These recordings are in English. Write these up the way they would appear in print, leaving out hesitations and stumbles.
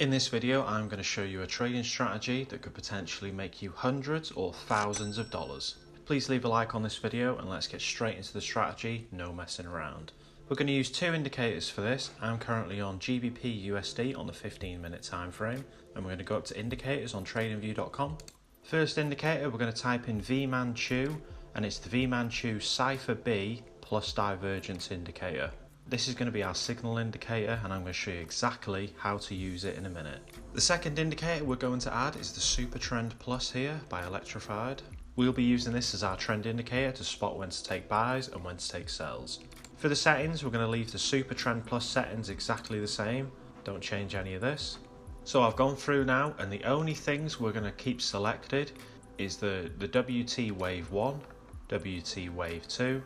In this video, I'm going to show you a trading strategy that could potentially make you hundreds or thousands of dollars. Please leave a like on this video and let's get straight into the strategy, no messing around. We're going to use two indicators for this. I'm currently on GBP USD on the 15-minute time frame, and we're going to go up to indicators on tradingview.com. First indicator, we're going to type in vumanchu, and it's the vumanchu cipher B plus divergence indicator. This is going to be our signal indicator, and I'm going to show you exactly how to use it in a minute. The second indicator we're going to add is the supertrend plus here by Electrified. We'll be using this as our trend indicator to spot when to take buys and when to take sells. For the settings, we're going to leave the supertrend plus settings exactly the same. Don't change any of this. So I've gone through now, and the only things we're going to keep selected is the WT wave 1, WT wave 2,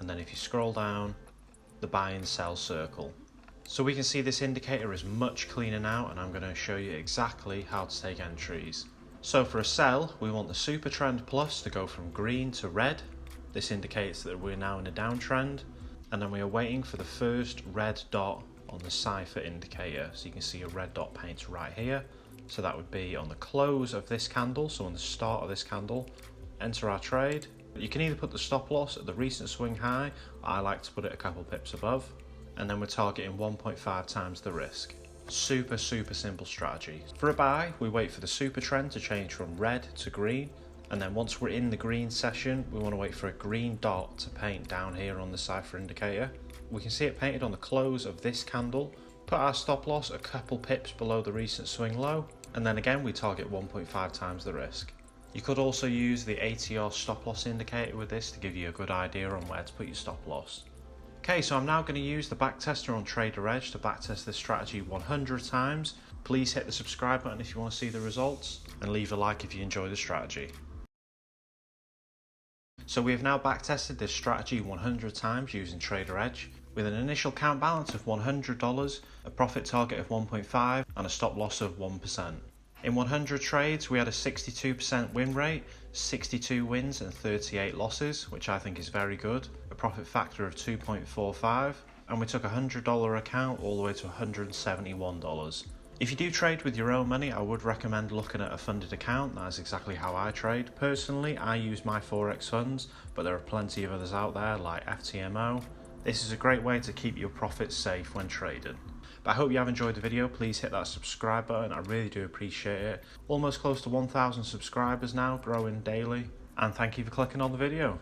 and then if you scroll down, the buy and sell circle. So we can see this indicator is much cleaner now, and I'm going to show you exactly how to take entries. So for a sell, we want the super trend plus to go from green to red. This indicates that we're now in a downtrend, and then we are waiting for the first red dot on the cipher indicator. So you can see a red dot paints right here. So that would be on the close of this candle, so on the start of this candle. Enter our trade. You can either put the stop loss at the recent swing high, I like to put it a couple pips above, and then we're targeting 1.5 times the risk. Super simple strategy. For a buy, we wait for the super trend to change from red to green, and then once we're in the green session, we want to wait for a green dot to paint down here on the cipher indicator. We can see it painted on the close of this candle. Put our stop loss a couple pips below the recent swing low, and then again we target 1.5 times the risk. You could also use the ATR stop loss indicator with this to give you a good idea on where to put your stop loss. Okay, so I'm now going to use the backtester on TraderEdge to backtest this strategy 100 times. Please hit the subscribe button if you want to see the results, and leave a like if you enjoy the strategy. So we have now backtested this strategy 100 times using TraderEdge with an initial count balance of $100, a profit target of 1.5 and a stop loss of 1%. In 100 trades, we had a 62% win rate, 62 wins and 38 losses, which I think is very good, a profit factor of 2.45, and we took a $100 account all the way to $171. If you do trade with your own money, I would recommend looking at a funded account. That is exactly how I trade. Personally, I use my forex funds, but there are plenty of others out there like FTMO. This is a great way to keep your profits safe when trading. But I hope you have enjoyed the video. Please hit that subscribe button, I really do appreciate it. Almost close to 1,000 subscribers now, growing daily. And thank you for clicking on the video.